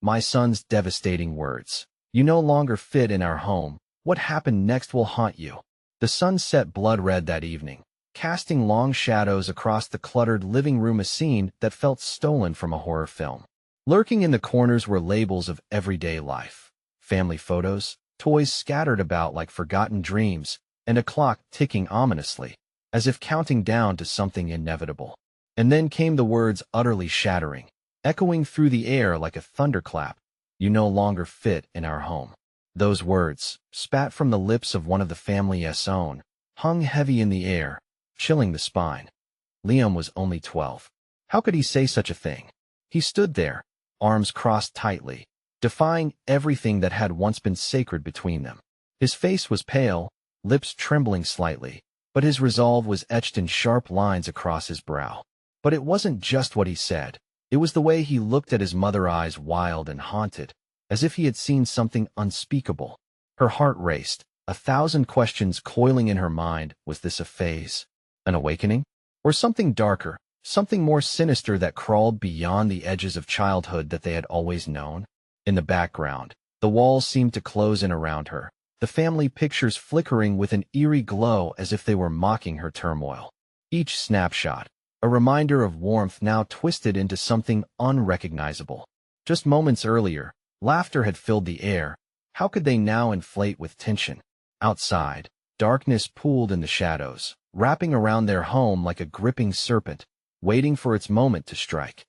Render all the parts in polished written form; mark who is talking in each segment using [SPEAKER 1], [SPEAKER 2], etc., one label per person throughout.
[SPEAKER 1] My son's devastating words. You no longer fit in our home. What happened next will haunt you. The sun set blood-red that evening, casting long shadows across the cluttered living room, a scene that felt stolen from a horror film. Lurking in the corners were labels of everyday life, family photos, toys scattered about like forgotten dreams, and a clock ticking ominously, as if counting down to something inevitable. And then came the words, utterly shattering, echoing through the air like a thunderclap. You no longer fit in our home. Those words, spat from the lips of one of the family's own, hung heavy in the air, chilling the spine. Liam was only 12. How could he say such a thing? He stood there, arms crossed tightly, defying everything that had once been sacred between them. His face was pale, lips trembling slightly, but his resolve was etched in sharp lines across his brow. But it wasn't just what he said. It was the way he looked at his mother, eyes wild and haunted, as if he had seen something unspeakable. Her heart raced, 1,000 questions coiling in her mind. Was this a phase, an awakening, or something darker, something more sinister that crawled beyond the edges of childhood that they had always known? In the background, the walls seemed to close in around her, the family pictures flickering with an eerie glow as if they were mocking her turmoil. Each snapshot, a reminder of warmth now twisted into something unrecognizable. Just moments earlier, laughter had filled the air. How could they now inflate with tension? Outside, darkness pooled in the shadows, wrapping around their home like a gripping serpent, waiting for its moment to strike.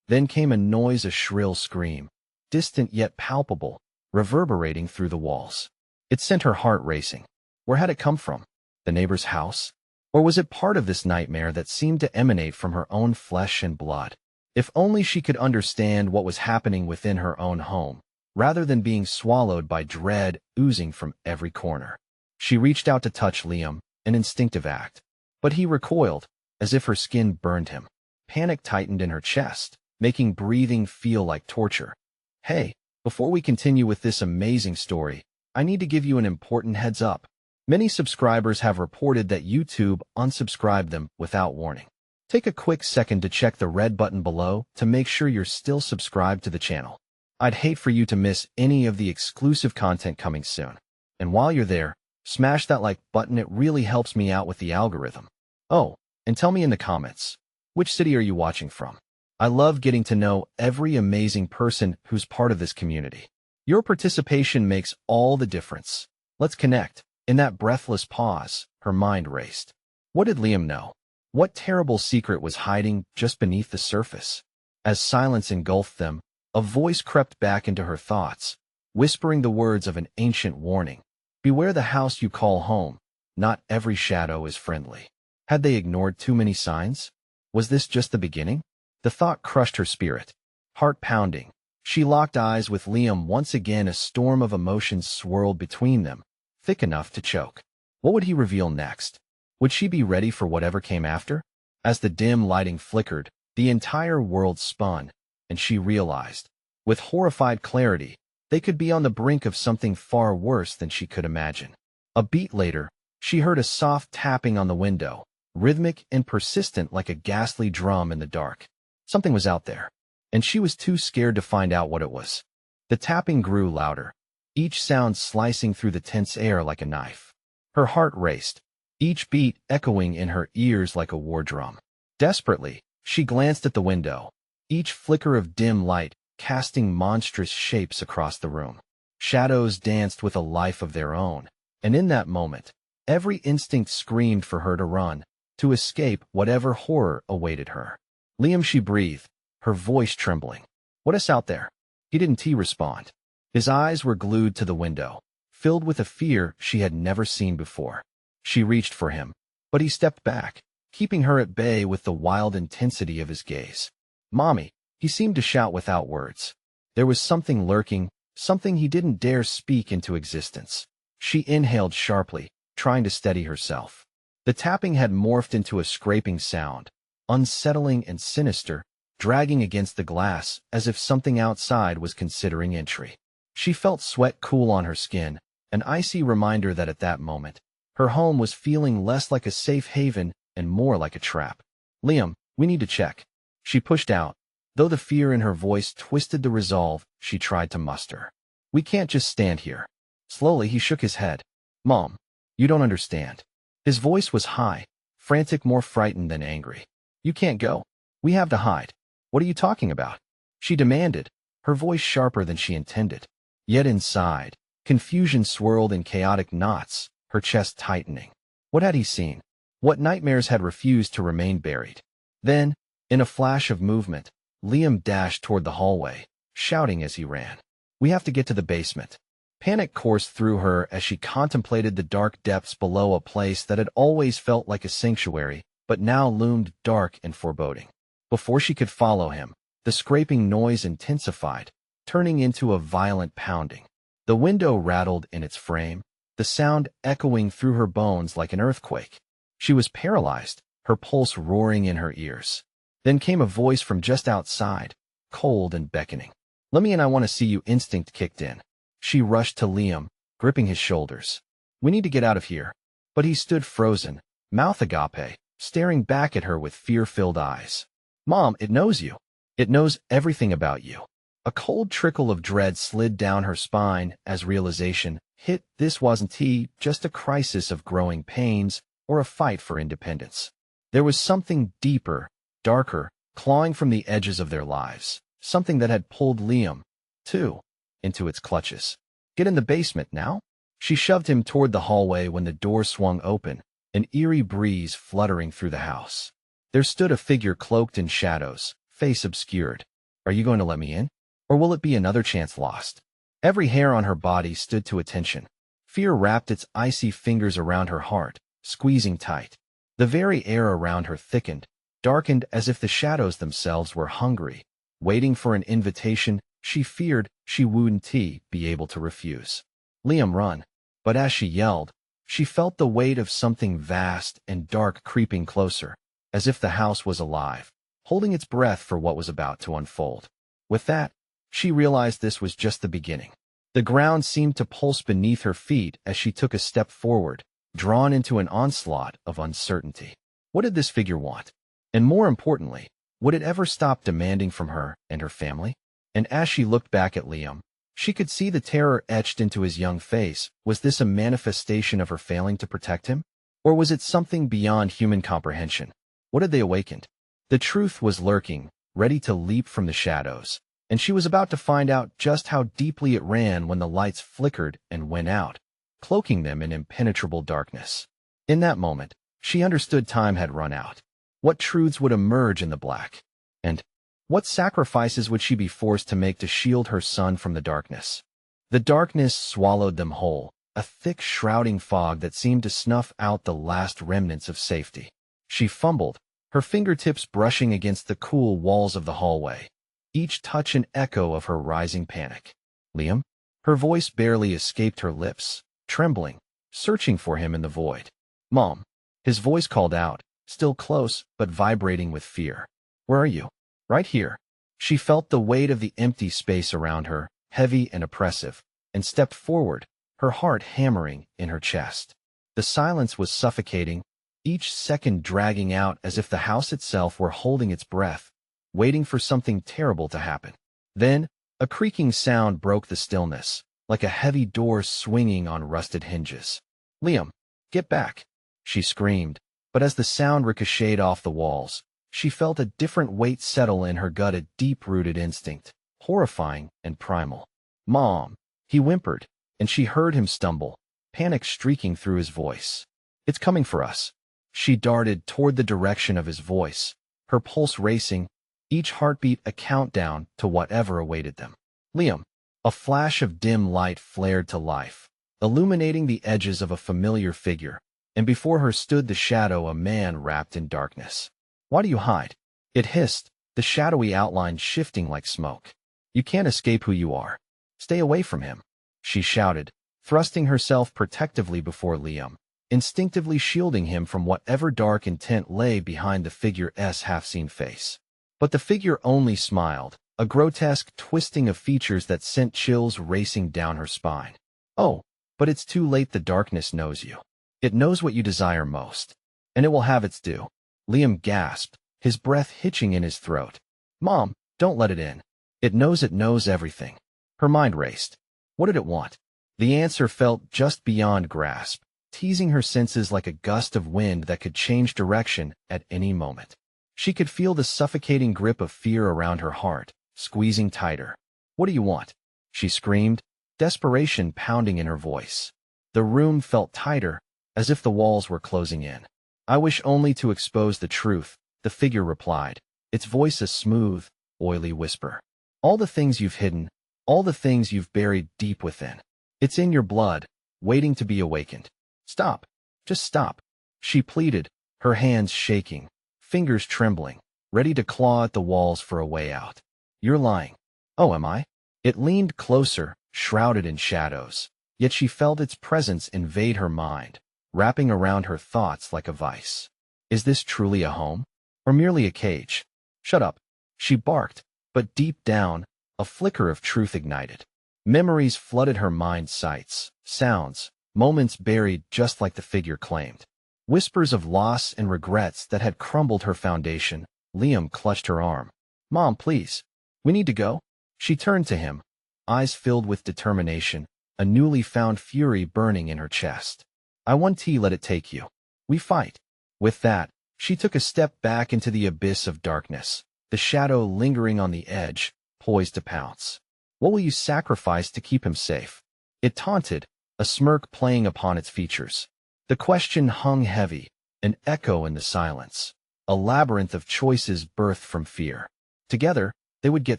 [SPEAKER 1] Then came a noise, a shrill scream, distant yet palpable, reverberating through the walls. It sent her heart racing. Where had it come from? The neighbor's house? Or was it part of this nightmare that seemed to emanate from her own flesh and blood? If only she could understand what was happening within her own home, rather than being swallowed by dread oozing from every corner. She reached out to touch Liam, an instinctive act. But he recoiled, as if her skin burned him. Panic tightened in her chest, making breathing feel like torture. Hey, before we continue with this amazing story, I need to give you an important heads up. Many subscribers have reported that YouTube unsubscribed them without warning. Take a quick second to check the red button below to make sure you're still subscribed to the channel. I'd hate for you to miss any of the exclusive content coming soon. And while you're there, smash that like button. It really helps me out with the algorithm. Oh, and tell me in the comments, which city are you watching from? I love getting to know every amazing person who's part of this community. Your participation makes all the difference. Let's connect. In that breathless pause, her mind raced. What did Liam know? What terrible secret was hiding just beneath the surface? As silence engulfed them, a voice crept back into her thoughts, whispering the words of an ancient warning. Beware the house you call home. Not every shadow is friendly. Had they ignored too many signs? Was this just the beginning? The thought crushed her spirit. Heart pounding, she locked eyes with Liam once again. A storm of emotions swirled between them, thick enough to choke. What would he reveal next? Would she be ready for whatever came after? As the dim lighting flickered, the entire world spun, and she realized, with horrified clarity, they could be on the brink of something far worse than she could imagine. A beat later, she heard a soft tapping on the window, rhythmic and persistent like a ghastly drum in the dark. Something was out there, and she was too scared to find out what it was. The tapping grew louder, each sound slicing through the tense air like a knife. Her heart raced, each beat echoing in her ears like a war drum. Desperately, she glanced at the window, each flicker of dim light casting monstrous shapes across the room. Shadows danced with a life of their own, and in that moment, every instinct screamed for her to run, to escape whatever horror awaited her. Liam, she breathed, her voice trembling. What is out there? He didn't respond. His eyes were glued to the window, filled with a fear she had never seen before. She reached for him, but he stepped back, keeping her at bay with the wild intensity of his gaze. Mommy, he seemed to shout without words. There was something lurking, something he didn't dare speak into existence. She inhaled sharply, trying to steady herself. The tapping had morphed into a scraping sound, unsettling and sinister, dragging against the glass as if something outside was considering entry. She felt sweat cool on her skin, an icy reminder that at that moment, her home was feeling less like a safe haven and more like a trap. Liam, we need to check. She pushed out, though the fear in her voice twisted the resolve she tried to muster. "We can't just stand here." Slowly, he shook his head. "Mom, you don't understand." His voice was high, frantic, more frightened than angry. "You can't go. We have to hide." "What are you talking about?" she demanded, her voice sharper than she intended. Yet inside, confusion swirled in chaotic knots, her chest tightening. What had he seen? What nightmares had refused to remain buried? Then, in a flash of movement, Liam dashed toward the hallway, shouting as he ran. "We have to get to the basement." Panic coursed through her as she contemplated the dark depths below, a place that had always felt like a sanctuary, but now loomed dark and foreboding. Before she could follow him, the scraping noise intensified, turning into a violent pounding. The window rattled in its frame, the sound echoing through her bones like an earthquake. She was paralyzed, her pulse roaring in her ears. Then came a voice from just outside, cold and beckoning. "Let me in, I want to see you." Instinct kicked in. She rushed to Liam, gripping his shoulders. "We need to get out of here." But he stood frozen, mouth agape, staring back at her with fear-filled eyes. "Mom, it knows you. It knows everything about you." A cold trickle of dread slid down her spine as realization hit. This wasn't just a crisis of growing pains or a fight for independence. There was something deeper, darker, clawing from the edges of their lives, something that had pulled Liam, too, into its clutches. "Get in the basement now." She shoved him toward the hallway when the door swung open, an eerie breeze fluttering through the house. There stood a figure cloaked in shadows, face obscured. "Are you going to let me in? Or will it be another chance lost?" Every hair on her body stood to attention. Fear wrapped its icy fingers around her heart, squeezing tight. The very air around her thickened, darkened as if the shadows themselves were hungry, waiting for an invitation she feared she wouldn't be able to refuse. "Liam, run." But as she yelled, she felt the weight of something vast and dark creeping closer, as if the house was alive, holding its breath for what was about to unfold. With that, she realized this was just the beginning. The ground seemed to pulse beneath her feet as she took a step forward, drawn into an onslaught of uncertainty. What did this figure want? And more importantly, would it ever stop demanding from her and her family? And as she looked back at Liam, she could see the terror etched into his young face. Was this a manifestation of her failing to protect him? Or was it something beyond human comprehension? What had they awakened? The truth was lurking, ready to leap from the shadows, and she was about to find out just how deeply it ran when the lights flickered and went out, cloaking them in impenetrable darkness. In that moment, she understood time had run out. What truths would emerge in the black? And what sacrifices would she be forced to make to shield her son from the darkness? The darkness swallowed them whole, a thick shrouding fog that seemed to snuff out the last remnants of safety. She fumbled, her fingertips brushing against the cool walls of the hallway, each touch an echo of her rising panic. "Liam?" Her voice barely escaped her lips, trembling, searching for him in the void. "Mom." His voice called out, still close but vibrating with fear. "Where are you?" "Right here." She felt the weight of the empty space around her, heavy and oppressive, and stepped forward, her heart hammering in her chest. The silence was suffocating, each second dragging out as if the house itself were holding its breath, waiting for something terrible to happen. Then, a creaking sound broke the stillness, like a heavy door swinging on rusted hinges. "Liam, get back!" she screamed, but as the sound ricocheted off the walls, she felt a different weight settle in her gut, a deep-rooted instinct, horrifying and primal. "Mom," he whimpered, and she heard him stumble, panic streaking through his voice. "It's coming for us." She darted toward the direction of his voice, her pulse racing, each heartbeat a countdown to whatever awaited them. "Liam." A flash of dim light flared to life, illuminating the edges of a familiar figure, and before her stood the shadow, a man wrapped in darkness. "Why do you hide?" it hissed, the shadowy outline shifting like smoke. "You can't escape who you are. Stay away from him," she shouted, thrusting herself protectively before Liam, instinctively shielding him from whatever dark intent lay behind the figure's half-seen face. But the figure only smiled, a grotesque twisting of features that sent chills racing down her spine. "Oh, but it's too late. The darkness knows you. It knows what you desire most, and it will have its due." Liam gasped, his breath hitching in his throat. "Mom, Don't let it in. It knows everything. Her mind raced. What did it want? The answer felt just beyond grasp, teasing her senses like a gust of wind that could change direction at any moment. She could feel the suffocating grip of fear around her heart, squeezing tighter. What do you want? She screamed, desperation pounding in her voice. The room felt tighter, as if the walls were closing in. I wish only to expose the truth, the figure replied, its voice a smooth, oily whisper. All the things you've hidden, all the things you've buried deep within. It's in your blood, waiting to be awakened. Stop. Just stop. She pleaded, her hands shaking, fingers trembling, ready to claw at the walls for a way out. You're lying. Oh, am I? It leaned closer, shrouded in shadows, yet she felt its presence invade her mind, wrapping around her thoughts like a vice. Is this truly a home? Or merely a cage? Shut up. She barked, but deep down, a flicker of truth ignited. Memories flooded her mind's sights, sounds, moments buried just like the figure claimed. Whispers of loss and regrets that had crumbled her foundation. Liam clutched her arm. Mom, please. We need to go. She turned to him, eyes filled with determination, a newly found fury burning in her chest. I want to let it take you. We fight. With that, she took a step back into the abyss of darkness, the shadow lingering on the edge, poised to pounce. What will you sacrifice to keep him safe? It taunted, a smirk playing upon its features. The question hung heavy, an echo in the silence, a labyrinth of choices birthed from fear. Together, they would get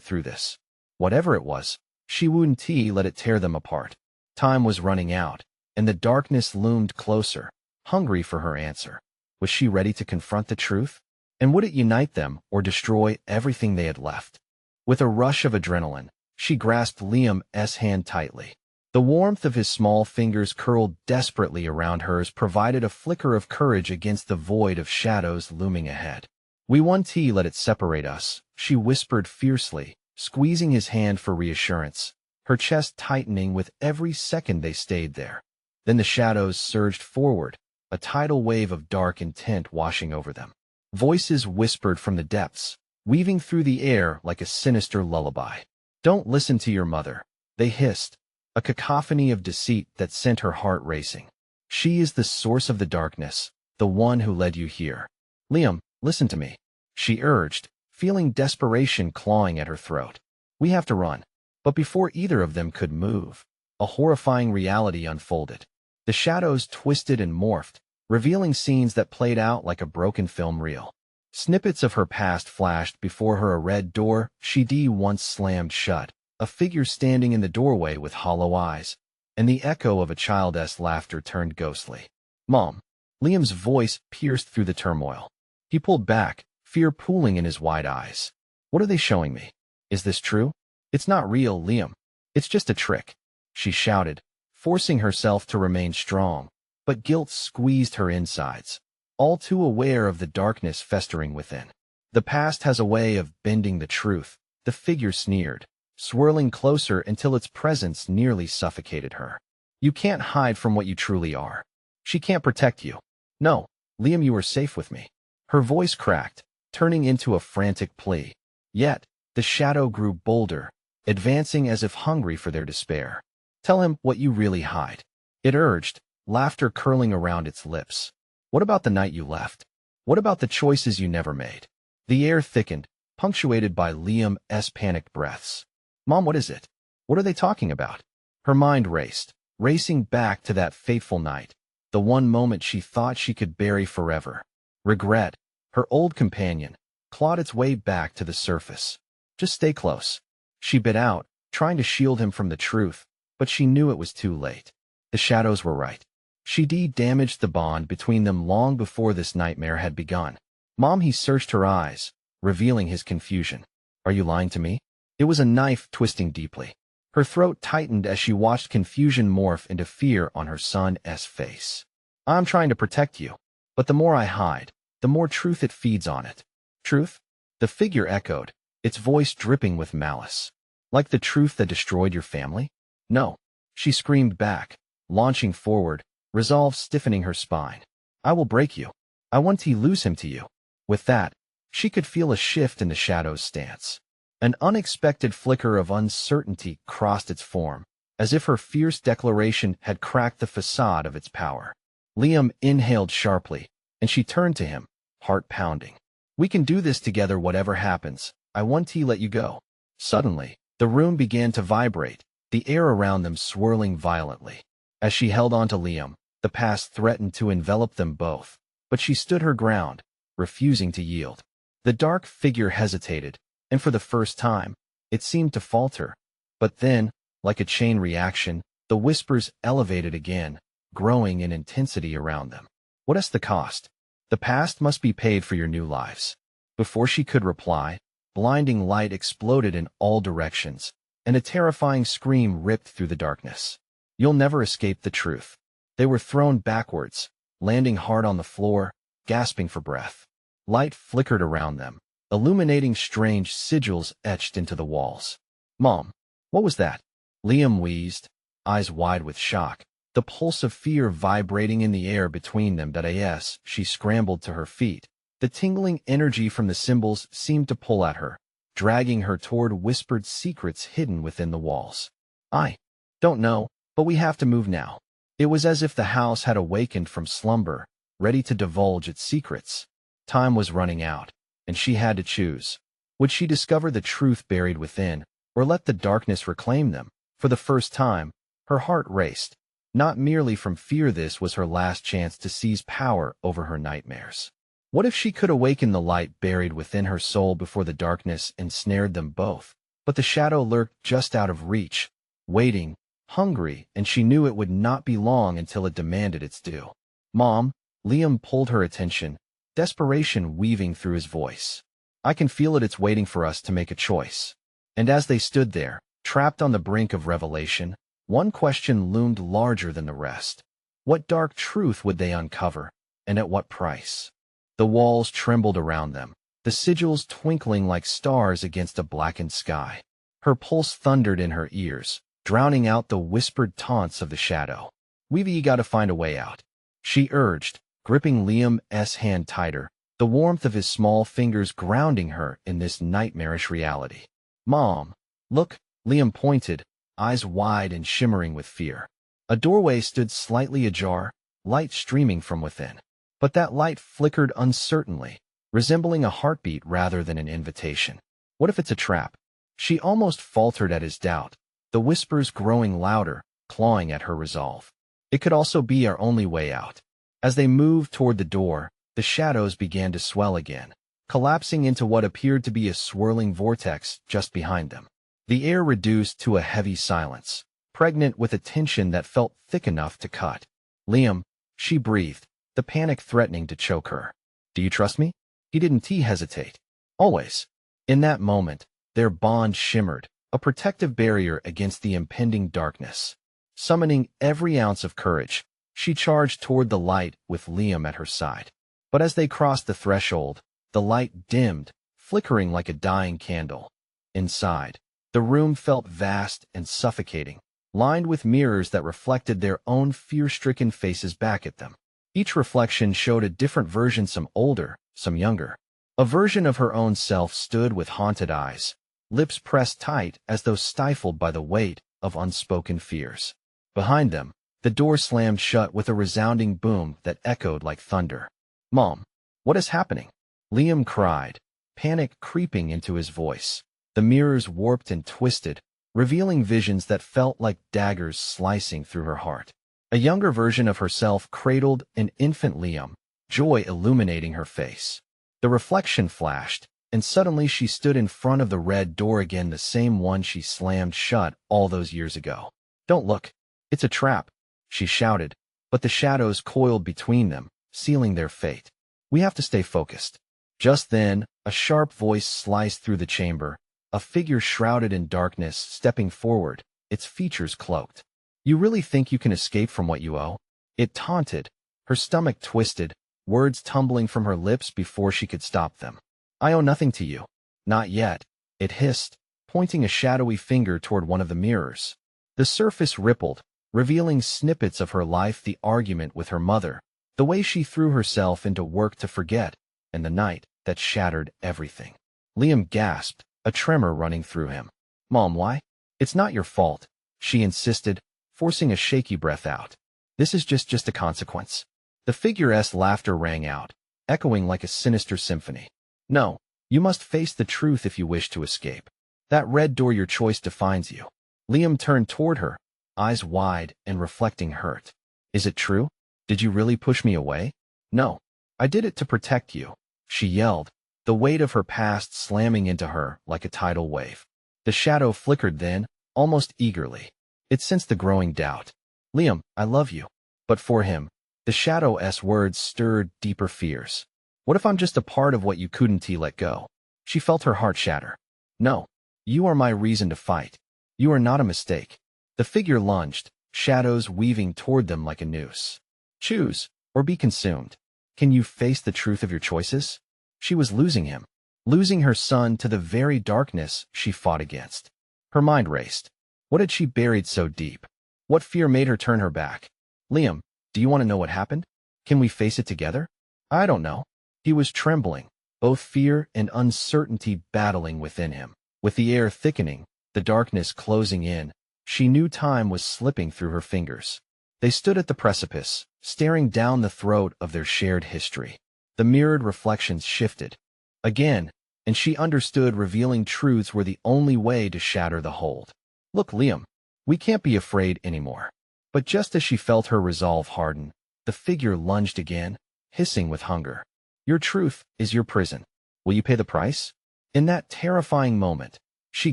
[SPEAKER 1] through this. Whatever it was, she wouldn't let it tear them apart. Time was running out, and the darkness loomed closer, hungry for her answer. Was she ready to confront the truth? And would it unite them or destroy everything they had left? With a rush of adrenaline, she grasped Liam's hand tightly. The warmth of his small fingers curled desperately around hers provided a flicker of courage against the void of shadows looming ahead. We won't let it separate us, she whispered fiercely, squeezing his hand for reassurance, her chest tightening with every second they stayed there. Then the shadows surged forward, a tidal wave of dark intent washing over them. Voices whispered from the depths, weaving through the air like a sinister lullaby. Don't listen to your mother, they hissed, a cacophony of deceit that sent her heart racing. She is the source of the darkness, the one who led you here. Liam, listen to me, she urged, feeling desperation clawing at her throat. We have to run. But before either of them could move, a horrifying reality unfolded. The shadows twisted and morphed, revealing scenes that played out like a broken film reel. Snippets of her past flashed before her, a red door she'd once slammed shut, a figure standing in the doorway with hollow eyes, and the echo of a child's laughter turned ghostly. Mom. Liam's voice pierced through the turmoil. He pulled back, fear pooling in his wide eyes. What are they showing me? Is this true? It's not real, Liam. It's just a trick, she shouted, forcing herself to remain strong, but guilt squeezed her insides, all too aware of the darkness festering within. The past has a way of bending the truth, the figure sneered, swirling closer until its presence nearly suffocated her. You can't hide from what you truly are. She can't protect you. No, Liam, you are safe with me. Her voice cracked, turning into a frantic plea. Yet, the shadow grew bolder, advancing as if hungry for their despair. Tell him what you really hide, it urged, laughter curling around its lips. What about the night you left? What about the choices you never made? The air thickened, punctuated by Liam's panicked breaths. Mom, what is it? What are they talking about? Her mind raced, racing back to that fateful night, the one moment she thought she could bury forever. Regret, her old companion, clawed its way back to the surface. Just stay close, she bit out, trying to shield him from the truth, but she knew it was too late. The shadows were right. She'd damaged the bond between them long before this nightmare had begun. Mom, he searched her eyes, revealing his confusion. Are you lying to me? It was a knife twisting deeply. Her throat tightened as she watched confusion morph into fear on her son's face. I'm trying to protect you, but the more I hide, the more truth it feeds on it. Truth? The figure echoed, its voice dripping with malice. Like the truth that destroyed your family? No, she screamed back, launching forward, resolve stiffening her spine. I will break you. I want to lose him to you. With that, she could feel a shift in the shadow's stance. An unexpected flicker of uncertainty crossed its form, as if her fierce declaration had cracked the facade of its power. Liam inhaled sharply, and she turned to him, heart pounding. "We can do this together whatever happens. I won't let you go." Suddenly, the room began to vibrate, the air around them swirling violently. As she held on to Liam, the past threatened to envelop them both, but she stood her ground, refusing to yield. The dark figure hesitated, and for the first time, it seemed to falter. But then, like a chain reaction, the whispers elevated again, growing in intensity around them. "What is the cost? The past must be paid for your new lives." Before she could reply, blinding light exploded in all directions, and a terrifying scream ripped through the darkness. "You'll never escape the truth." They were thrown backwards, landing hard on the floor, gasping for breath. Light flickered around them, illuminating strange sigils etched into the walls. "Mom, what was that?" Liam wheezed, eyes wide with shock, the pulse of fear vibrating in the air between them. As she scrambled to her feet, the tingling energy from the symbols seemed to pull at her, dragging her toward whispered secrets hidden within the walls. "I don't know, but we have to move now." It was as if the house had awakened from slumber, ready to divulge its secrets. Time was running out, and she had to choose. Would she discover the truth buried within, or let the darkness reclaim them? For the first time, her heart raced. Not merely from fear, this was her last chance to seize power over her nightmares. What if she could awaken the light buried within her soul before the darkness ensnared them both? But the shadow lurked just out of reach, waiting, hungry, and she knew it would not be long until it demanded its due. "Mom," Liam pulled her attention, desperation weaving through his voice. "I can feel it. It's waiting for us to make a choice." And as they stood there, trapped on the brink of revelation, one question loomed larger than the rest. What dark truth would they uncover, and at what price? The walls trembled around them, the sigils twinkling like stars against a blackened sky. Her pulse thundered in her ears, drowning out the whispered taunts of the shadow. "We've got to find a way out," she urged, gripping Liam's hand tighter, the warmth of his small fingers grounding her in this nightmarish reality. "Mom, look," Liam pointed, eyes wide and shimmering with fear. A doorway stood slightly ajar, light streaming from within. But that light flickered uncertainly, resembling a heartbeat rather than an invitation. "What if it's a trap?" She almost faltered at his doubt, the whispers growing louder, clawing at her resolve. "It could also be our only way out." As they moved toward the door, the shadows began to swell again, collapsing into what appeared to be a swirling vortex just behind them. The air reduced to a heavy silence, pregnant with a tension that felt thick enough to cut. "Liam," she breathed, the panic threatening to choke her. "Do you trust me?" He didn't hesitate. "Always." In that moment, their bond shimmered, a protective barrier against the impending darkness. Summoning every ounce of courage, she charged toward the light with Liam at her side. But as they crossed the threshold, the light dimmed, flickering like a dying candle. Inside, the room felt vast and suffocating, lined with mirrors that reflected their own fear-stricken faces back at them. Each reflection showed a different version, some older, some younger. A version of her own self stood with haunted eyes, lips pressed tight as though stifled by the weight of unspoken fears. Behind them, the door slammed shut with a resounding boom that echoed like thunder. "Mom, what is happening?" Liam cried, panic creeping into his voice. The mirrors warped and twisted, revealing visions that felt like daggers slicing through her heart. A younger version of herself cradled an infant Liam, joy illuminating her face. The reflection flashed, and suddenly she stood in front of the red door again, the same one she slammed shut all those years ago. "Don't look. It's a trap," she shouted, but the shadows coiled between them, sealing their fate. "We have to stay focused." Just then, a sharp voice sliced through the chamber, a figure shrouded in darkness stepping forward, its features cloaked. "You really think you can escape from what you owe?" It taunted, her stomach twisted, words tumbling from her lips before she could stop them. "I owe nothing to you." "Not yet," it hissed, pointing a shadowy finger toward one of the mirrors. The surface rippled, revealing snippets of her life, the argument with her mother, the way she threw herself into work to forget, and the night that shattered everything. Liam gasped, a tremor running through him. Mom, why? It's not your fault, she insisted, forcing a shaky breath out. This is just a consequence. The figure's laughter rang out, echoing like a sinister symphony. No, you must face the truth if you wish to escape. That red door your choice defines you. Liam turned toward her, eyes wide and reflecting hurt. Is it true? Did you really push me away? No, I did it to protect you, she yelled, the weight of her past slamming into her like a tidal wave. The shadow flickered then, almost eagerly. It sensed the growing doubt. Liam, I love you. But for him, the shadow's words stirred deeper fears. What if I'm just a part of what you couldn't let go? She felt her heart shatter. No, you are my reason to fight. You are not a mistake. The figure lunged, shadows weaving toward them like a noose. Choose, or be consumed. Can you face the truth of your choices? She was losing him, losing her son to the very darkness she fought against. Her mind raced. What had she buried so deep? What fear made her turn her back? Liam, do you want to know what happened? Can we face it together? I don't know. He was trembling, both fear and uncertainty battling within him. With the air thickening, the darkness closing in, she knew time was slipping through her fingers. They stood at the precipice, staring down the throat of their shared history. The mirrored reflections shifted. Again, and she understood revealing truths were the only way to shatter the hold. Look, Liam, we can't be afraid anymore. But just as she felt her resolve harden, the figure lunged again, hissing with hunger. Your truth is your prison. Will you pay the price? In that terrifying moment, she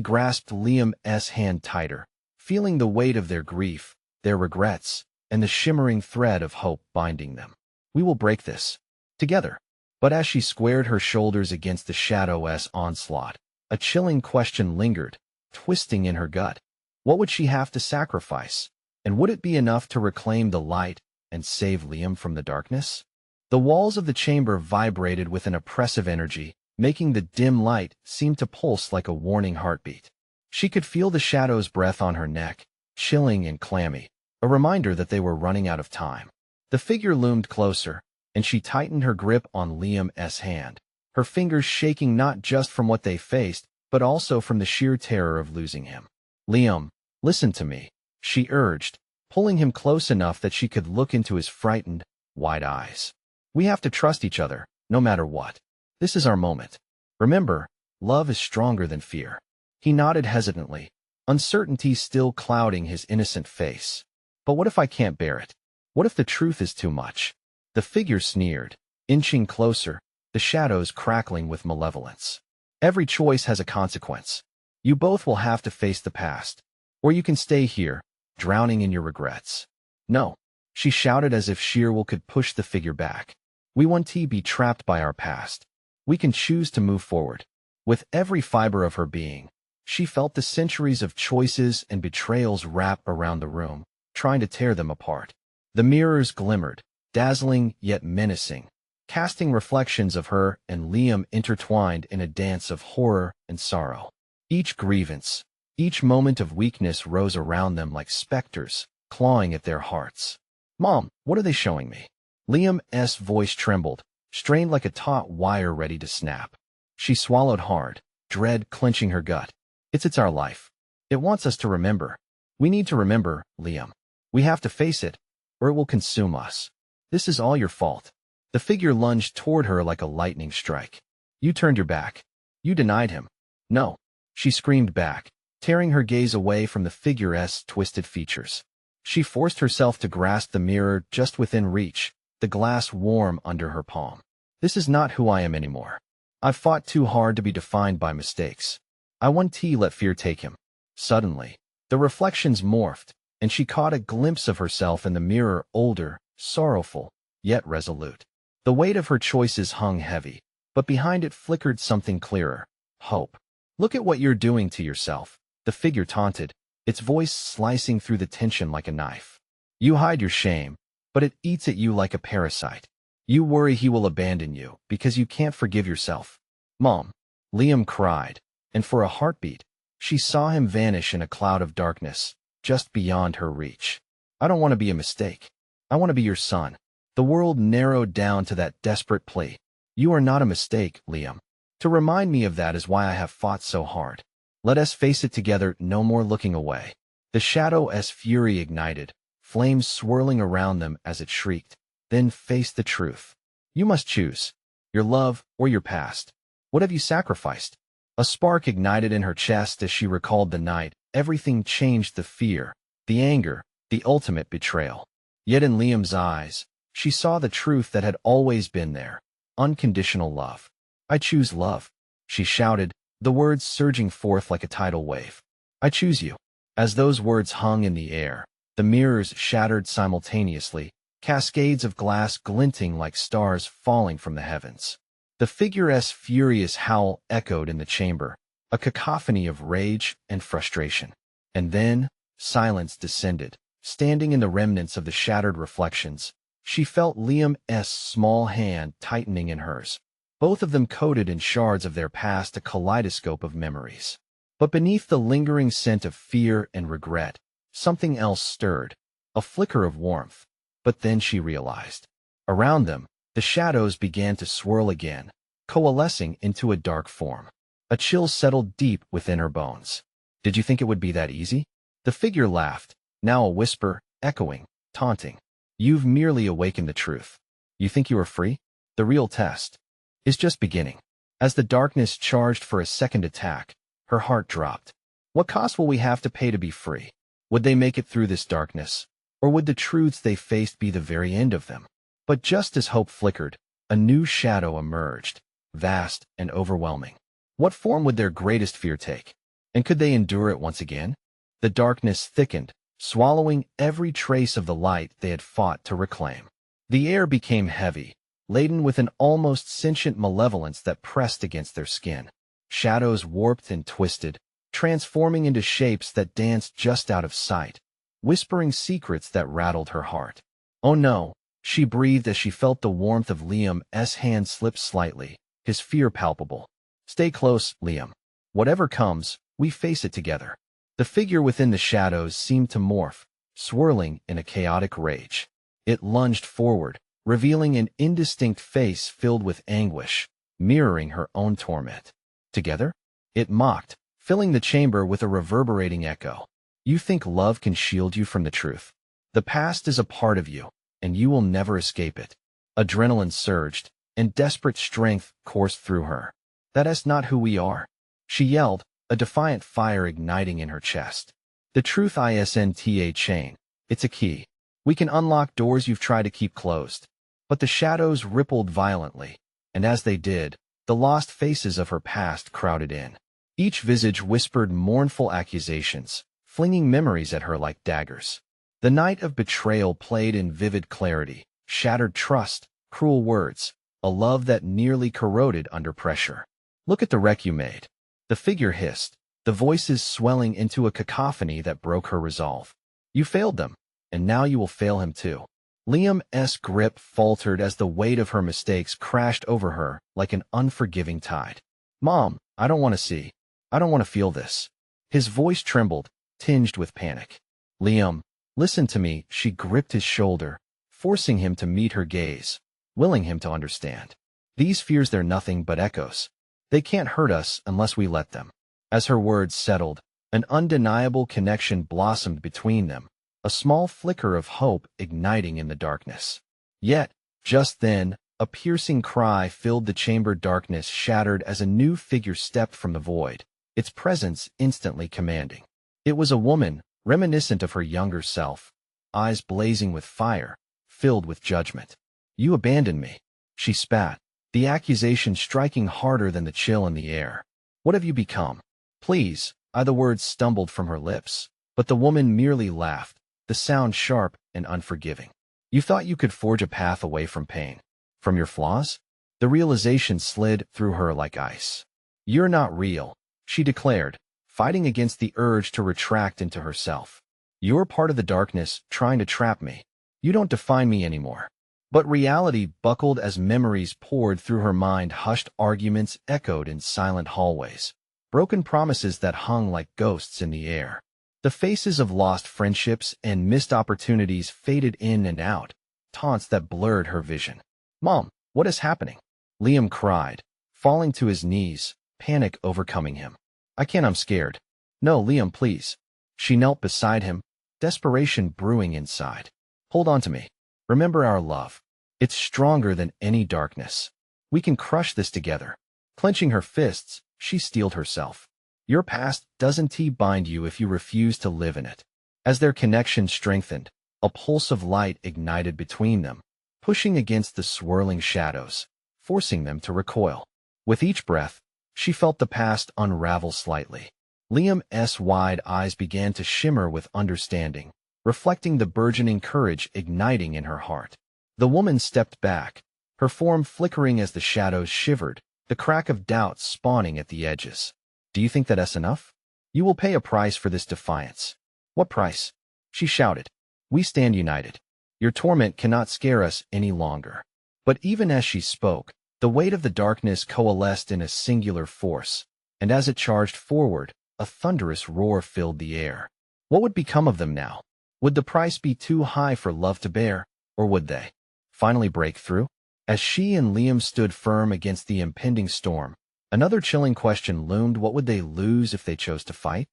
[SPEAKER 1] grasped Liam's hand tighter, feeling the weight of their grief, their regrets, and the shimmering thread of hope binding them. We will break this. Together. But as she squared her shoulders against the shadow's onslaught, a chilling question lingered, twisting in her gut. What would she have to sacrifice? And would it be enough to reclaim the light and save Liam from the darkness? The walls of the chamber vibrated with an oppressive energy, making the dim light seem to pulse like a warning heartbeat. She could feel the shadow's breath on her neck, chilling and clammy, a reminder that they were running out of time. The figure loomed closer, and she tightened her grip on Liam's hand, her fingers shaking not just from what they faced, but also from the sheer terror of losing him. Liam, listen to me, she urged, pulling him close enough that she could look into his frightened, wide eyes. We have to trust each other, no matter what. This is our moment. Remember, love is stronger than fear. He nodded hesitantly, uncertainty still clouding his innocent face. But what if I can't bear it? What if the truth is too much? The figure sneered, inching closer, the shadows crackling with malevolence. Every choice has a consequence. You both will have to face the past, or you can stay here, drowning in your regrets. No, she shouted as if sheer will could push the figure back. We won't be trapped by our past. We can choose to move forward. With every fiber of her being, she felt the centuries of choices and betrayals wrap around the room, trying to tear them apart. The mirrors glimmered, dazzling yet menacing, casting reflections of her and Liam intertwined in a dance of horror and sorrow. Each grievance, each moment of weakness rose around them like specters, clawing at their hearts. Mom, what are they showing me? Liam's voice trembled, strained like a taut wire ready to snap. She swallowed hard, dread clenching her gut. It's our life. It wants us to remember. We need to remember, Liam. We have to face it, or it will consume us. This is all your fault. The figure lunged toward her like a lightning strike. You turned your back. You denied him. No, she screamed back, tearing her gaze away from the figure's twisted features. She forced herself to grasp the mirror just within reach, the glass warm under her palm. This is not who I am anymore. I've fought too hard to be defined by mistakes. I won't let fear take him. Suddenly, the reflections morphed, and she caught a glimpse of herself in the mirror, older, sorrowful, yet resolute. The weight of her choices hung heavy, but behind it flickered something clearer: hope. Look at what you're doing to yourself, the figure taunted, its voice slicing through the tension like a knife. You hide your shame, but it eats at you like a parasite. You worry he will abandon you because you can't forgive yourself. Mom, Liam cried, and for a heartbeat, she saw him vanish in a cloud of darkness, just beyond her reach. I don't want to be a mistake. I want to be your son. The world narrowed down to that desperate plea. You are not a mistake, Liam. To remind me of that is why I have fought so hard. Let us face it together, no more looking away. The shadow's fury ignited, flames swirling around them as it shrieked. Then face the truth. You must choose. Your love or your past. What have you sacrificed? A spark ignited in her chest as she recalled the night. Everything changed: the fear, the anger, the ultimate betrayal. Yet in Liam's eyes, she saw the truth that had always been there. Unconditional love. I choose love, she shouted, the words surging forth like a tidal wave. I choose you. As those words hung in the air, the mirrors shattered simultaneously, cascades of glass glinting like stars falling from the heavens. The figure's furious howl echoed in the chamber, a cacophony of rage and frustration. And then, silence descended. Standing in the remnants of the shattered reflections, she felt Liam's small hand tightening in hers. Both of them coated in shards of their past, a kaleidoscope of memories. But beneath the lingering scent of fear and regret, something else stirred, a flicker of warmth. But then she realized. Around them, the shadows began to swirl again, coalescing into a dark form. A chill settled deep within her bones. Did you think it would be that easy? The figure laughed, now a whisper, echoing, taunting. You've merely awakened the truth. You think you are free? The real test is just beginning. As the darkness charged for a second attack, her heart dropped. What cost will we have to pay to be free? Would they make it through this darkness? Or would the truths they faced be the very end of them? But just as hope flickered, a new shadow emerged, vast and overwhelming. What form would their greatest fear take? And could they endure it once again? The darkness thickened, swallowing every trace of the light they had fought to reclaim. The air became heavy, laden with an almost sentient malevolence that pressed against their skin. Shadows warped and twisted, transforming into shapes that danced just out of sight, whispering secrets that rattled her heart. Oh no, she breathed as she felt the warmth of Liam's hand slip slightly, his fear palpable. Stay close, Liam. Whatever comes, we face it together. The figure within the shadows seemed to morph, swirling in a chaotic rage. It lunged forward, revealing an indistinct face filled with anguish, mirroring her own torment. Together? It mocked, filling the chamber with a reverberating echo. You think love can shield you from the truth? The past is a part of you, and you will never escape it. Adrenaline surged, and desperate strength coursed through her. That is not who we are, she yelled, a defiant fire igniting in her chest. The truth isn't a chain. It's a key. We can unlock doors you've tried to keep closed. But the shadows rippled violently, and as they did, the lost faces of her past crowded in. Each visage whispered mournful accusations, flinging memories at her like daggers. The night of betrayal played in vivid clarity, shattered trust, cruel words, a love that nearly corroded under pressure. Look at the wreck you made. The figure hissed, the voices swelling into a cacophony that broke her resolve. You failed them, and now you will fail him too. Liam's grip faltered as the weight of her mistakes crashed over her like an unforgiving tide. Mom, I don't want to see. I don't want to feel this. His voice trembled, tinged with panic. Liam, listen to me. She gripped his shoulder, forcing him to meet her gaze, willing him to understand. These fears, they're nothing but echoes. They can't hurt us unless we let them. As her words settled, an undeniable connection blossomed between them, a small flicker of hope igniting in the darkness. Yet, just then, a piercing cry filled the chamber. Darkness shattered as a new figure stepped from the void, its presence instantly commanding. It was a woman, reminiscent of her younger self, eyes blazing with fire, filled with judgment. You abandoned me, she spat, the accusation striking harder than the chill in the air. What have you become? Please, the words stumbled from her lips, but the woman merely laughed, the sound sharp and unforgiving. You thought you could forge a path away from pain, from your flaws? The realization slid through her like ice. You're not real, she declared, fighting against the urge to retract into herself. You're part of the darkness, trying to trap me. You don't define me anymore. But reality buckled as memories poured through her mind. Hushed arguments echoed in silent hallways, broken promises that hung like ghosts in the air. The faces of lost friendships and missed opportunities faded in and out, taunts that blurred her vision. Mom, what is happening? Liam cried, falling to his knees, panic overcoming him. I'm scared. No, Liam, please. She knelt beside him, desperation brewing inside. Hold on to me. Remember our love. It's stronger than any darkness. We can crush this together. Clenching her fists, she steeled herself. Your past doesn't bind you if you refuse to live in it. As their connection strengthened, a pulse of light ignited between them, pushing against the swirling shadows, forcing them to recoil. With each breath, she felt the past unravel slightly. Liam's wide eyes began to shimmer with understanding, reflecting the burgeoning courage igniting in her heart. The woman stepped back, her form flickering as the shadows shivered, the crack of doubt spawning at the edges. Do you think that's enough? You will pay a price for this defiance. What price? She shouted. We stand united. Your torment cannot scare us any longer. But even as she spoke, the weight of the darkness coalesced in a singular force, and as it charged forward, a thunderous roar filled the air. What would become of them now? Would the price be too high for love to bear, or would they finally break through? As she and Liam stood firm against the impending storm, another chilling question loomed: what would they lose if they chose to fight?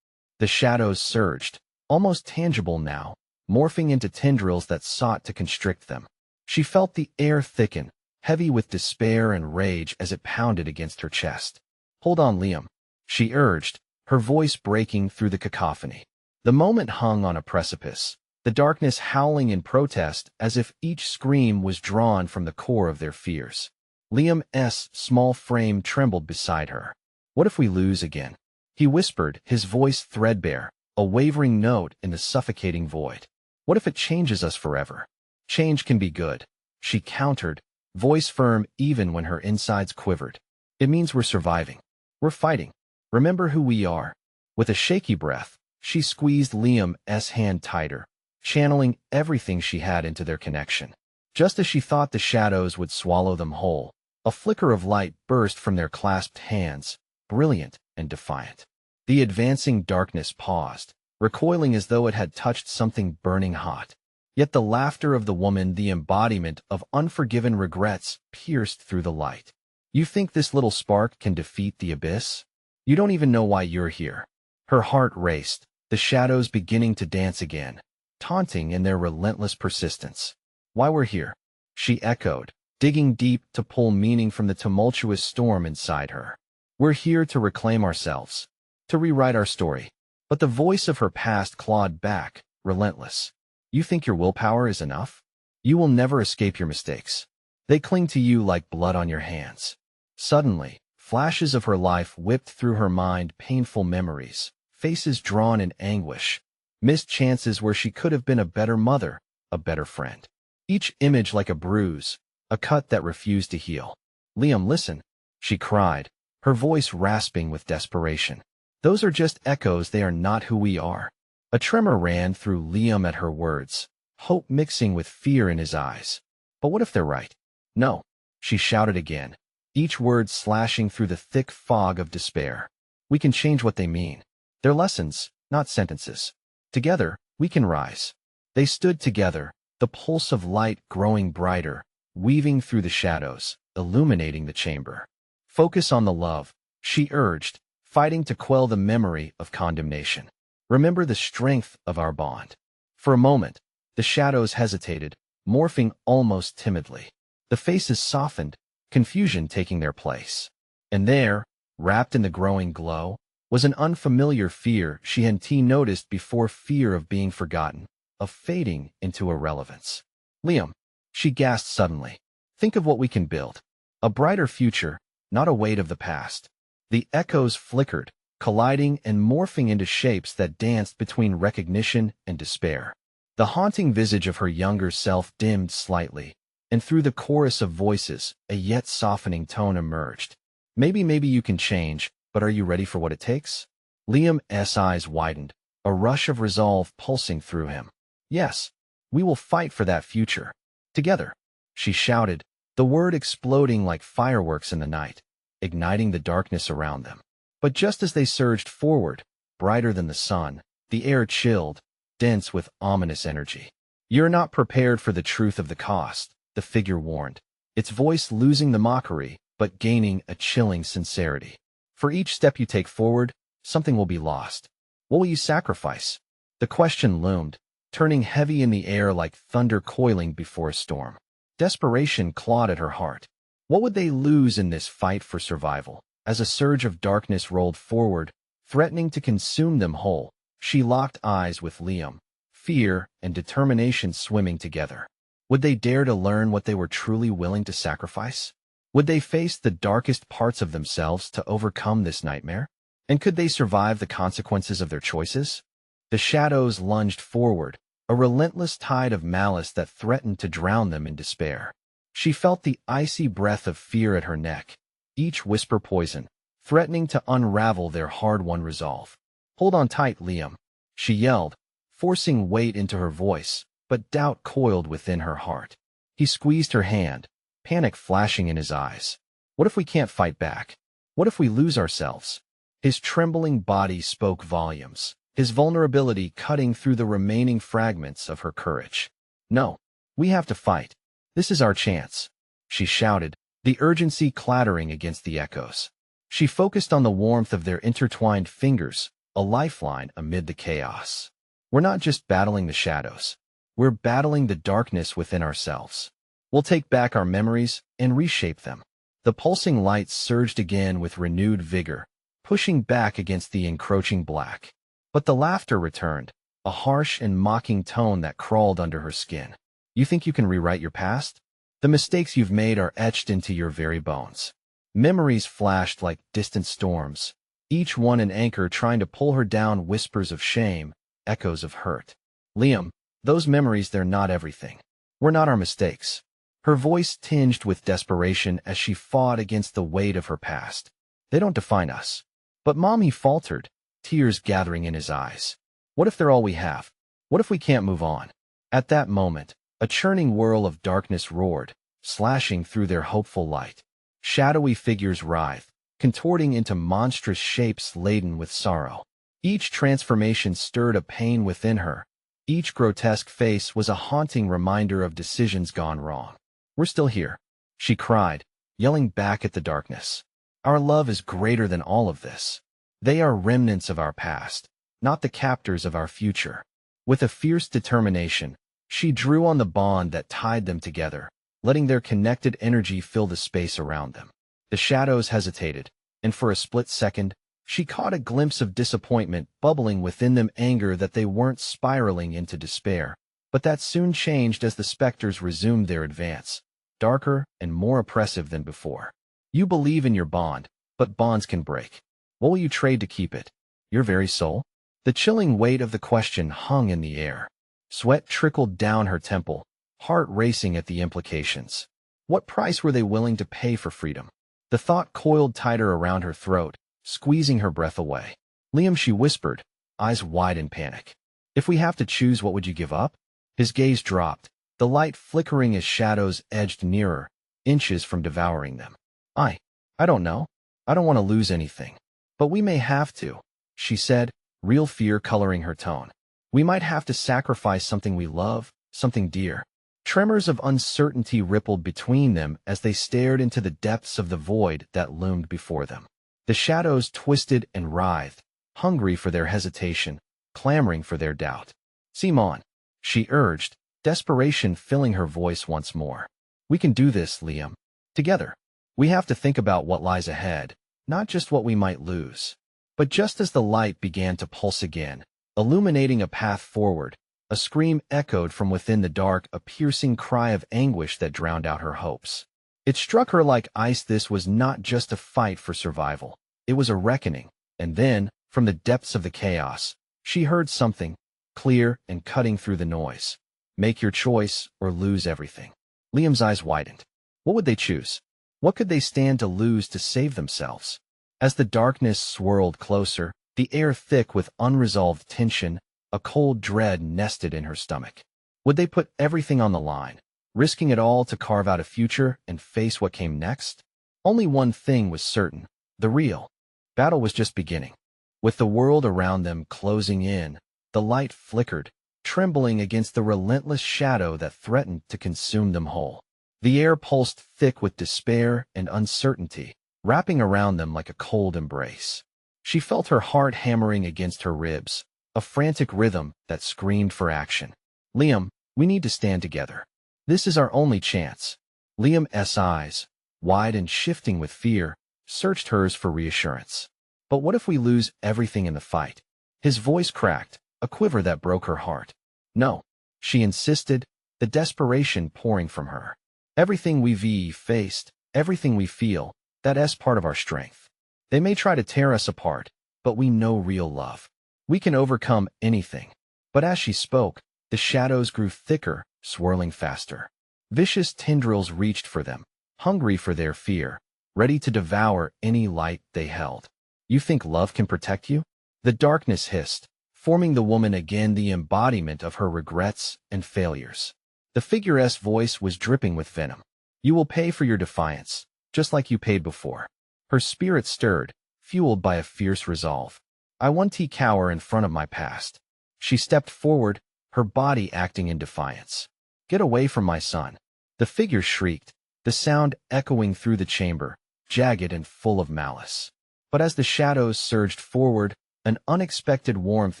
[SPEAKER 1] The shadows surged, almost tangible now, morphing into tendrils that sought to constrict them. She felt the air thicken, heavy with despair and rage as it pounded against her chest. Hold on, Liam, she urged, her voice breaking through the cacophony. The moment hung on a precipice, the darkness howling in protest as if each scream was drawn from the core of their fears. Liam's small frame trembled beside her. What if we lose again? He whispered, his voice threadbare, a wavering note in the suffocating void. What if it changes us forever? Change can be good, she countered, voice firm even when her insides quivered. It means we're surviving. We're fighting. Remember who we are. With a shaky breath, she squeezed Liam's hand tighter, channeling everything she had into their connection. Just as she thought the shadows would swallow them whole, a flicker of light burst from their clasped hands, brilliant and defiant. The advancing darkness paused, recoiling as though it had touched something burning hot. Yet the laughter of the woman, the embodiment of unforgiven regrets, pierced through the light. You think this little spark can defeat the abyss? You don't even know why you're here. Her heart raced, the shadows beginning to dance again, taunting in their relentless persistence. Why we're here, she echoed, digging deep to pull meaning from the tumultuous storm inside her. We're here to reclaim ourselves, to rewrite our story. But the voice of her past clawed back, relentless. You think your willpower is enough? You will never escape your mistakes. They cling to you like blood on your hands. Suddenly, flashes of her life whipped through her mind, painful memories, faces drawn in anguish, missed chances where she could have been a better mother, a better friend. Each image like a bruise, a cut that refused to heal. Liam, listen, she cried, her voice rasping with desperation. Those are just echoes, they are not who we are. A tremor ran through Liam at her words, hope mixing with fear in his eyes. But what if they're right? No, she shouted again, each word slashing through the thick fog of despair. We can change what they mean. They're lessons, not sentences. Together, we can rise. They stood together, the pulse of light growing brighter, weaving through the shadows, illuminating the chamber. Focus on the love, she urged, fighting to quell the memory of condemnation. Remember the strength of our bond. For a moment, the shadows hesitated, morphing almost timidly. The faces softened, confusion taking their place. And there, wrapped in the growing glow, was an unfamiliar fear she had noticed before, fear of being forgotten, of fading into irrelevance. Liam, she gasped suddenly, think of what we can build. A brighter future, not a weight of the past. The echoes flickered, colliding and morphing into shapes that danced between recognition and despair. The haunting visage of her younger self dimmed slightly, and through the chorus of voices, a yet softening tone emerged. Maybe you can change, but are you ready for what it takes? Liam's eyes widened, a rush of resolve pulsing through him. Yes, we will fight for that future. Together, she shouted, the word exploding like fireworks in the night, igniting the darkness around them. But just as they surged forward, brighter than the sun, the air chilled, dense with ominous energy. You're not prepared for the truth of the cost, the figure warned, its voice losing the mockery, but gaining a chilling sincerity. For each step you take forward, something will be lost. What will you sacrifice? The question loomed, turning heavy in the air like thunder coiling before a storm. Desperation clawed at her heart. What would they lose in this fight for survival? As a surge of darkness rolled forward, threatening to consume them whole, she locked eyes with Liam, fear and determination swimming together. Would they dare to learn what they were truly willing to sacrifice? Would they face the darkest parts of themselves to overcome this nightmare? And could they survive the consequences of their choices? The shadows lunged forward, a relentless tide of malice that threatened to drown them in despair. She felt the icy breath of fear at her neck, each whisper poison, threatening to unravel their hard-won resolve. "Hold on tight, Liam," she yelled, forcing weight into her voice, but doubt coiled within her heart. He squeezed her hand, panic flashing in his eyes. What if we can't fight back? What if we lose ourselves? His trembling body spoke volumes, his vulnerability cutting through the remaining fragments of her courage. "No, we have to fight. This is our chance," she shouted, the urgency clattering against the echoes. She focused on the warmth of their intertwined fingers, a lifeline amid the chaos. "We're not just battling the shadows. We're battling the darkness within ourselves. We'll take back our memories and reshape them." The pulsing lights surged again with renewed vigor, pushing back against the encroaching black. But the laughter returned, a harsh and mocking tone that crawled under her skin. "You think you can rewrite your past? The mistakes you've made are etched into your very bones." Memories flashed like distant storms, each one an anchor trying to pull her down, whispers of shame, echoes of hurt. "Liam, those memories, they're not everything. We're not our mistakes." Her voice tinged with desperation as she fought against the weight of her past. "They don't define us." "But Mom," he faltered, tears gathering in his eyes. "What if they're all we have? What if we can't move on?" At that moment, a churning whirl of darkness roared, slashing through their hopeful light. Shadowy figures writhed, contorting into monstrous shapes laden with sorrow. Each transformation stirred a pain within her. Each grotesque face was a haunting reminder of decisions gone wrong. "We're still here," she cried, yelling back at the darkness. "Our love is greater than all of this. They are remnants of our past, not the captors of our future." With a fierce determination, she drew on the bond that tied them together, letting their connected energy fill the space around them. The shadows hesitated, and for a split second, she caught a glimpse of disappointment bubbling within them, anger that they weren't spiraling into despair. But that soon changed as the specters resumed their advance, darker and more oppressive than before. "You believe in your bond, but bonds can break. What will you trade to keep it? Your very soul?" The chilling weight of the question hung in the air. Sweat trickled down her temple, heart racing at the implications. What price were they willing to pay for freedom? The thought coiled tighter around her throat, squeezing her breath away. "Liam," she whispered, eyes wide in panic. "If we have to choose, what would you give up?" His gaze dropped, the light flickering as shadows edged nearer, inches from devouring them. I don't know. I don't want to lose anything. But we may have to," she said, real fear coloring her tone. "We might have to sacrifice something we love, something dear." Tremors of uncertainty rippled between them as they stared into the depths of the void that loomed before them. The shadows twisted and writhed, hungry for their hesitation, clamoring for their doubt. "Simon," she urged, desperation filling her voice once more. "We can do this, Liam. Together. We have to think about what lies ahead, not just what we might lose." But just as the light began to pulse again, illuminating a path forward, a scream echoed from within the dark, a piercing cry of anguish that drowned out her hopes. It struck her like ice. This was not just a fight for survival. It was a reckoning. And then, from the depths of the chaos, she heard something, clear and cutting through the noise. "Make your choice or lose everything." Liam's eyes widened. What would they choose? What could they stand to lose to save themselves? As the darkness swirled closer, the air thick with unresolved tension, a cold dread nested in her stomach. Would they put everything on the line, risking it all to carve out a future and face what came next? Only one thing was certain: the real battle was just beginning. With the world around them closing in, the light flickered, trembling against the relentless shadow that threatened to consume them whole. The air pulsed thick with despair and uncertainty, wrapping around them like a cold embrace. She felt her heart hammering against her ribs, a frantic rhythm that screamed for action. Liam, we need to stand together. This is our only chance. Liam's eyes, wide and shifting with fear, searched hers for reassurance. But what if we lose everything in the fight? His voice cracked, a quiver that broke her heart. No, she insisted, the desperation pouring from her. Everything we've faced, everything we feel, that's part of our strength. They may try to tear us apart, but we know real love. We can overcome anything. But as she spoke, the shadows grew thicker, swirling faster. Vicious tendrils reached for them, hungry for their fear, ready to devour any light they held. You think love can protect you? The darkness hissed, forming the woman again, the embodiment of her regrets and failures. The figure's voice was dripping with venom. You will pay for your defiance, just like you paid before. Her spirit stirred, fueled by a fierce resolve. I won't cower in front of my past. She stepped forward, her body acting in defiance. Get away from my son. The figure shrieked, the sound echoing through the chamber, jagged and full of malice. But as the shadows surged forward, an unexpected warmth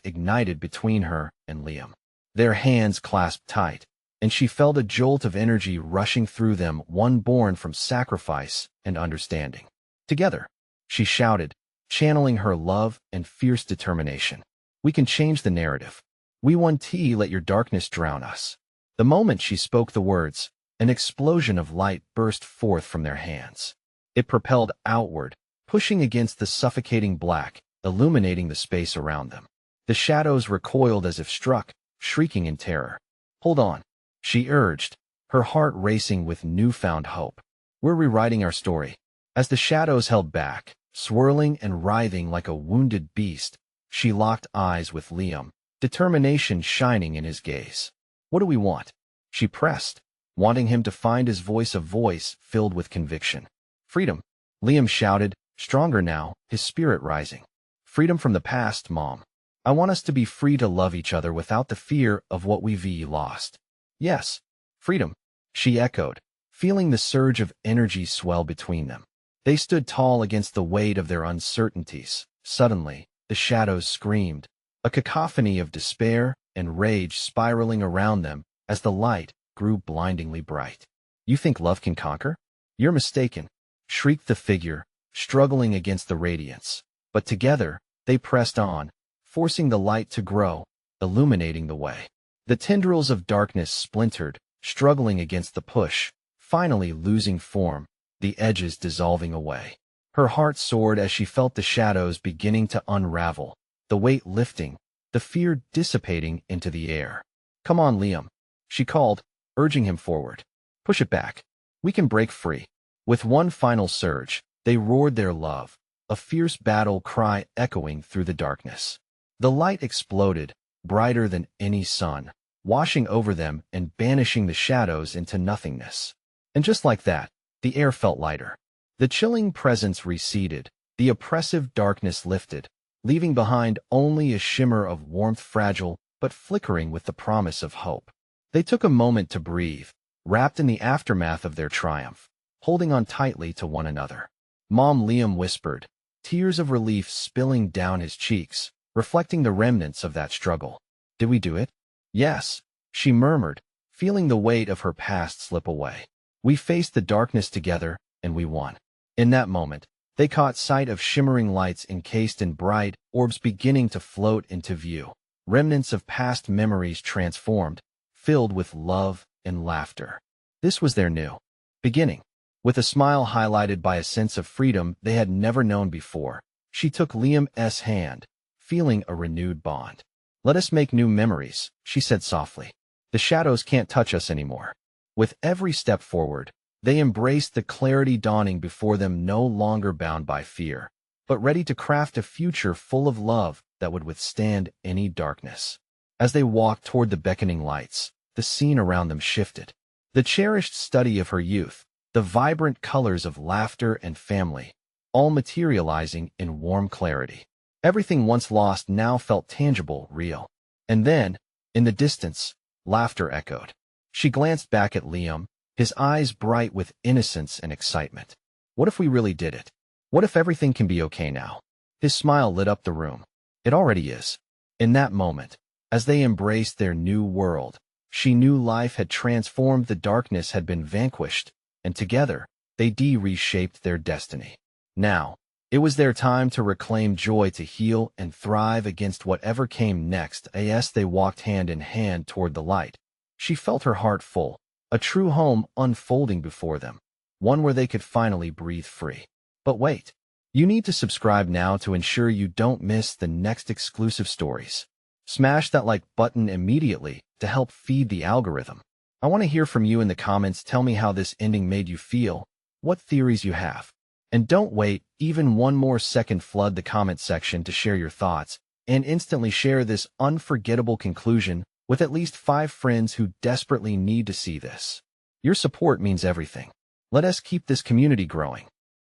[SPEAKER 1] ignited between her and Liam. Their hands clasped tight, and she felt a jolt of energy rushing through them, one born from sacrifice and understanding. Together, she shouted, channeling her love and fierce determination. We can change the narrative. We won't let your darkness drown us. The moment she spoke the words, an explosion of light burst forth from their hands. It propelled outward, pushing against the suffocating black, illuminating the space around them. The shadows recoiled as if struck, shrieking in terror. Hold on, she urged, her heart racing with newfound hope. We're rewriting our story. As the shadows held back, swirling and writhing like a wounded beast, she locked eyes with Liam, determination shining in his gaze. What do we want? She pressed, wanting him to find his voice, a voice filled with conviction. Freedom, Liam shouted, stronger now, his spirit rising. Freedom from the past, Mom. I want us to be free to love each other without the fear of what we've lost. Yes, freedom, she echoed, feeling the surge of energy swell between them. They stood tall against the weight of their uncertainties. Suddenly, the shadows screamed, a cacophony of despair and rage spiraling around them as the light grew blindingly bright. You think love can conquer? You're mistaken, shrieked the figure, struggling against the radiance. But together, they pressed on, forcing the light to grow, illuminating the way. The tendrils of darkness splintered, struggling against the push, finally losing form, the edges dissolving away. Her heart soared as she felt the shadows beginning to unravel, the weight lifting, the fear dissipating into the air. Come on, Liam, she called, urging him forward. Push it back. We can break free. With one final surge, they roared their love, a fierce battle cry echoing through the darkness. The light exploded, brighter than any sun, washing over them and banishing the shadows into nothingness. And just like that, the air felt lighter. The chilling presence receded, the oppressive darkness lifted, leaving behind only a shimmer of warmth, fragile but flickering with the promise of hope. They took a moment to breathe, wrapped in the aftermath of their triumph, holding on tightly to one another. Mom, Liam whispered, tears of relief spilling down his cheeks, reflecting the remnants of that struggle. Did we do it? Yes, she murmured, feeling the weight of her past slip away. We faced the darkness together, and we won. In that moment, they caught sight of shimmering lights encased in bright orbs beginning to float into view, remnants of past memories transformed, filled with love and laughter. This was their new beginning. With a smile highlighted by a sense of freedom they had never known before, she took Liam's hand, feeling a renewed bond. Let us make new memories, she said softly. The shadows can't touch us anymore. With every step forward, they embraced the clarity dawning before them, no longer bound by fear, but ready to craft a future full of love that would withstand any darkness. As they walked toward the beckoning lights, the scene around them shifted. The cherished study of her youth, the vibrant colors of laughter and family, all materializing in warm clarity. Everything once lost now felt tangible, real. And then, in the distance, laughter echoed. She glanced back at Liam, his eyes bright with innocence and excitement. What if we really did it? What if everything can be okay now? His smile lit up the room. It already is. In that moment, as they embraced their new world, she knew life had transformed, the darkness had been vanquished, and together, they reshaped their destiny. Now, it was their time to reclaim joy, to heal and thrive against whatever came next. As they walked hand in hand toward the light, she felt her heart full, a true home unfolding before them, one where they could finally breathe free. But wait, you need to subscribe now to ensure you don't miss the next exclusive stories. Smash that like button immediately to help feed the algorithm. I want to hear from you in the comments. Tell me how this ending made you feel, what theories you have. And don't wait even one more second. Flood the comment section to share your thoughts, and instantly share this unforgettable conclusion with at least 5 friends who desperately need to see this. Your support means everything. Let us keep this community growing.